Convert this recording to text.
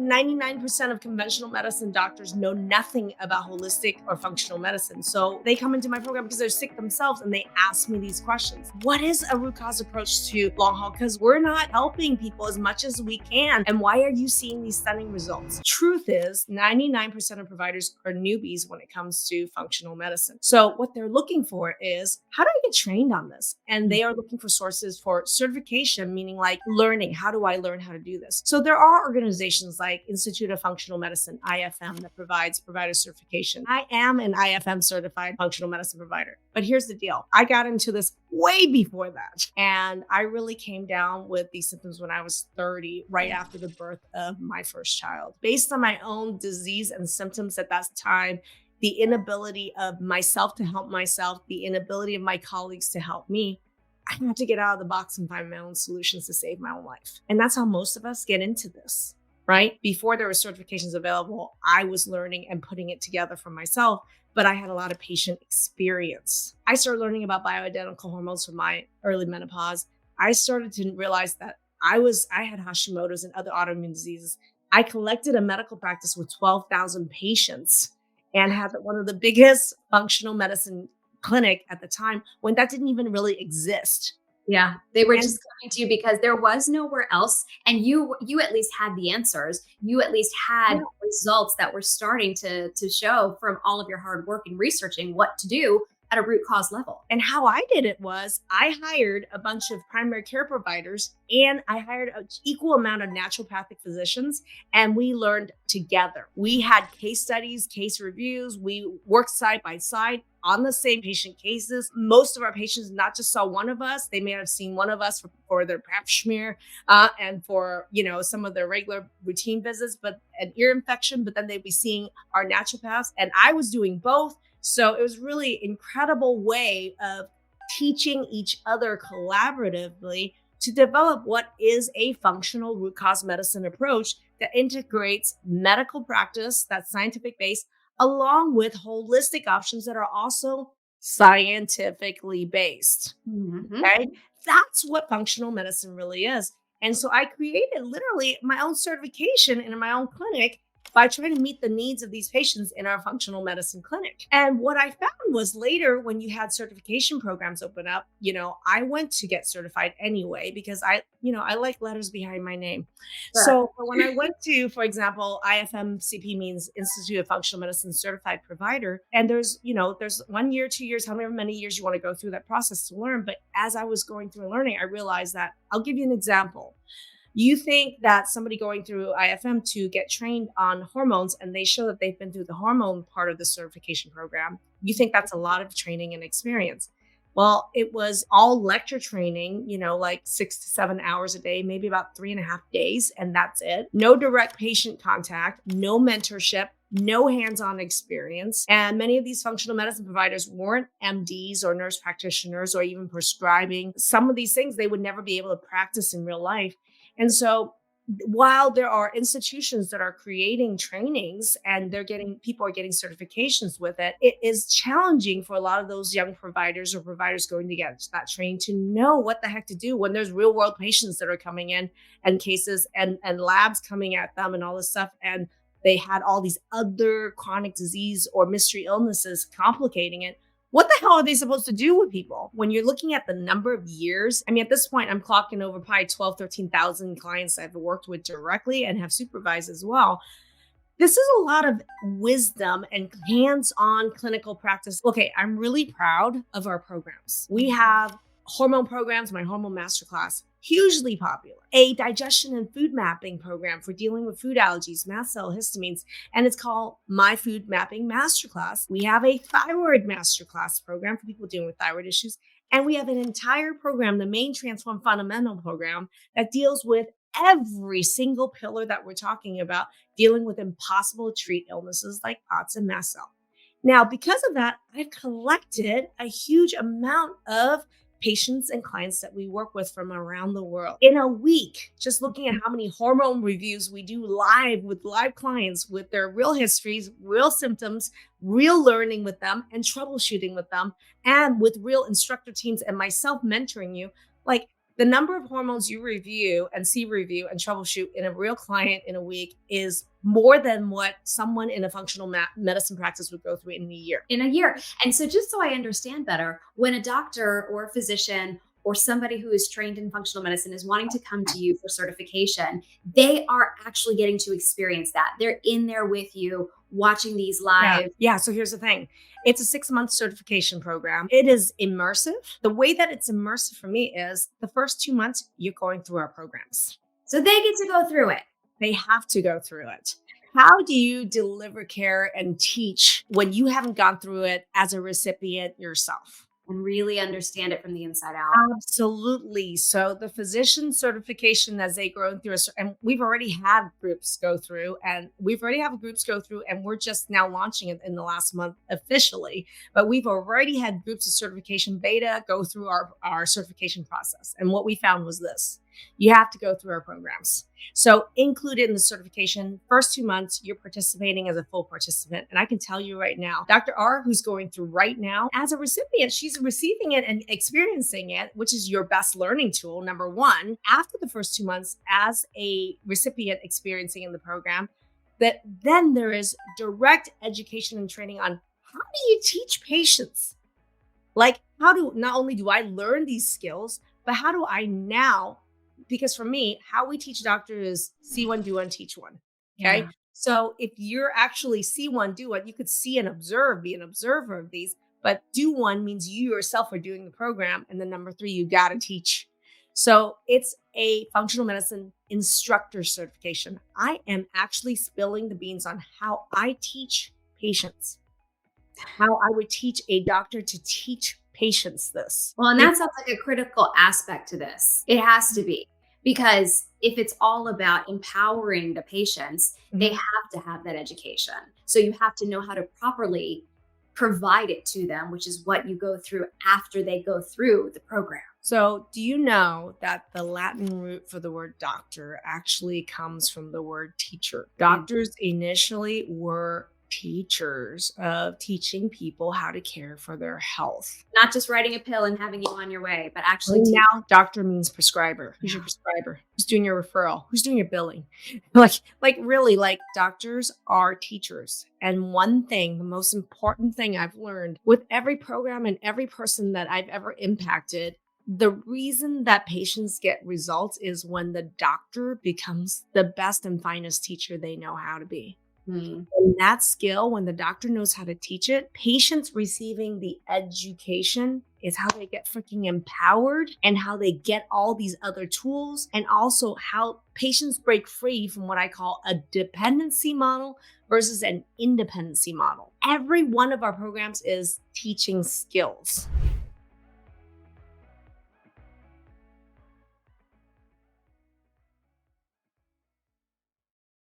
99% of conventional medicine doctors know nothing about holistic or functional medicine. So they come into my program because they're sick themselves and they ask me these questions. What is a root cause approach to long haul? Because we're not helping people as much as we can. And why are you seeing these stunning results? Truth is, 99% of providers are newbies when it comes to functional medicine. So what they're looking for is, how do I get trained on this? And they are looking for sources for certification, meaning like learning. How do I learn how to do this? So there are organizations like Institute of Functional Medicine, IFM, that provides provider certification. I am an IFM certified functional medicine provider. But here's the deal. I got into this way before that. And I really came down with these symptoms when I was 30, right after the birth of my first child. Based on my own disease and symptoms at that time, the inability of myself to help myself, the inability of my colleagues to help me, I had to get out of the box and find my own solutions to save my own life. And that's how most of us get into this, right? Before there were certifications available, I was learning and putting it together for myself, but I had a lot of patient experience. I started learning about bioidentical hormones from my early menopause. I started to realize that I had Hashimoto's and other autoimmune diseases. I collected a medical practice with 12,000 patients and had one of the biggest functional medicine clinic at the time when that didn't even really exist. Yeah, they were just coming to you because there was nowhere else, and you at least had the answers. You at least had results that were starting to show from all of your hard work and researching what to do at a root cause level. And how I did it was I hired a bunch of primary care providers and I hired an equal amount of naturopathic physicians, and we learned together. We had case studies, case reviews. We worked side by side on the same patient cases. Most of our patients not just saw one of us, they may have seen one of us for their pap smear and for, some of their regular routine visits, but an ear infection, but then they'd be seeing our naturopaths. And I was doing both. So it was really incredible way of teaching each other collaboratively to develop what is a functional root cause medicine approach that integrates medical practice that's scientific based along with holistic options that are also scientifically based. Okay? That's what functional medicine really is. And so I created literally my own certification in my own clinic by trying to meet the needs of these patients in our functional medicine clinic. And what I found was later when you had certification programs open up, I went to get certified anyway because I like letters behind my name. Sure. So when I went to, for example, IFMCP means Institute of Functional Medicine Certified Provider. And there's 1 year, 2 years, however many years you want to go through that process to learn. But as I was going through learning, I realized that I'll give you an example. You think that somebody going through IFM to get trained on hormones and they show that they've been through the hormone part of the certification program, you think that's a lot of training and experience. Well, it was all lecture training, like 6 to 7 hours a day, maybe about 3.5 days, and that's it. No direct patient contact, no mentorship, no hands-on experience. And many of these functional medicine providers weren't MDs or nurse practitioners or even prescribing some of these things they would never be able to practice in real life. And so while there are institutions that are creating trainings and people are getting certifications with it, it is challenging for a lot of those young providers or providers going to get that training to know what the heck to do when there's real world patients that are coming in and cases and labs coming at them and all this stuff. And they had all these other chronic disease or mystery illnesses complicating it. What the hell are they supposed to do with people? When you're looking at the number of years, at this point, I'm clocking over probably 12, 13,000 clients I've worked with directly and have supervised as well. This is a lot of wisdom and hands-on clinical practice. Okay, I'm really proud of our programs. We have hormone programs, my hormone masterclass, hugely popular. A digestion and food mapping program for dealing with food allergies, mast cell histamines, and it's called My Food Mapping Masterclass. We have a thyroid masterclass program for people dealing with thyroid issues. And we have an entire program, the main Transform Fundamental program, that deals with every single pillar that we're talking about, dealing with impossible to treat illnesses like POTS and mast cell. Now, because of that, I've collected a huge amount of patients and clients that we work with from around the world. In a week, just looking at how many hormone reviews we do live with live clients with their real histories, real symptoms, real learning with them and troubleshooting with them, and with real instructor teams and myself mentoring you, like The number of hormones you review and review and troubleshoot in a real client in a week is more than what someone in a functional medicine practice would go through in a year. In a year. And so, just so I understand better, when a doctor or a physician or somebody who is trained in functional medicine is wanting to come to you for certification, they are actually getting to experience that. They're in there with you, watching these live. Yeah. So here's the thing. It's a 6-month certification program. It is immersive. The way that it's immersive for me is the first 2 months, you're going through our programs. So they get to go through it. They have to go through it. How do you deliver care and teach when you haven't gone through it as a recipient yourself? And really understand it from the inside out. Absolutely. So the physician certification as they grow through, and we've already had groups go through, and we're just now launching it in the last month officially. But we've already had groups of certification beta go through our certification process. And what we found was this: you have to go through our programs. So included in the certification, first 2 months, you're participating as a full participant. And I can tell you right now, Dr. R, who's going through right now as a recipient, she's receiving it and experiencing it, which is your best learning tool, number one. After the first 2 months as a recipient experiencing in the program, that then there is direct education and training on how do you teach patients? Like, not only do I learn these skills, but how do I now, because for me, how we teach doctors is see one, do one, teach one. Okay. Yeah. So if you're actually see one, do one, you could see and observe, be an observer of these, but do one means you yourself are doing the program. And then number 3, you got to teach. So it's a functional medicine instructor certification. I am actually spilling the beans on how I teach patients, how I would teach a doctor to teach patients this. Well, and that sounds like a critical aspect to this. It has to be, because if it's all about empowering the patients, they have to have that education. So you have to know how to properly provide it to them, which is what you go through after they go through the program. So do you know that the Latin root for the word doctor actually comes from the word teacher? Doctors initially were teachers of teaching people how to care for their health. Not just writing a pill and having you on your way, but actually Now doctor means prescriber. Who's your prescriber? Who's doing your referral? Who's doing your billing? Like really, like doctors are teachers. And one thing, the most important thing I've learned with every program and every person that I've ever impacted, the reason that patients get results is when the doctor becomes the best and finest teacher they know how to be. And that skill, when the doctor knows how to teach it, patients receiving the education is how they get freaking empowered and how they get all these other tools, and also how patients break free from what I call a dependency model versus an independency model. Every one of our programs is teaching skills.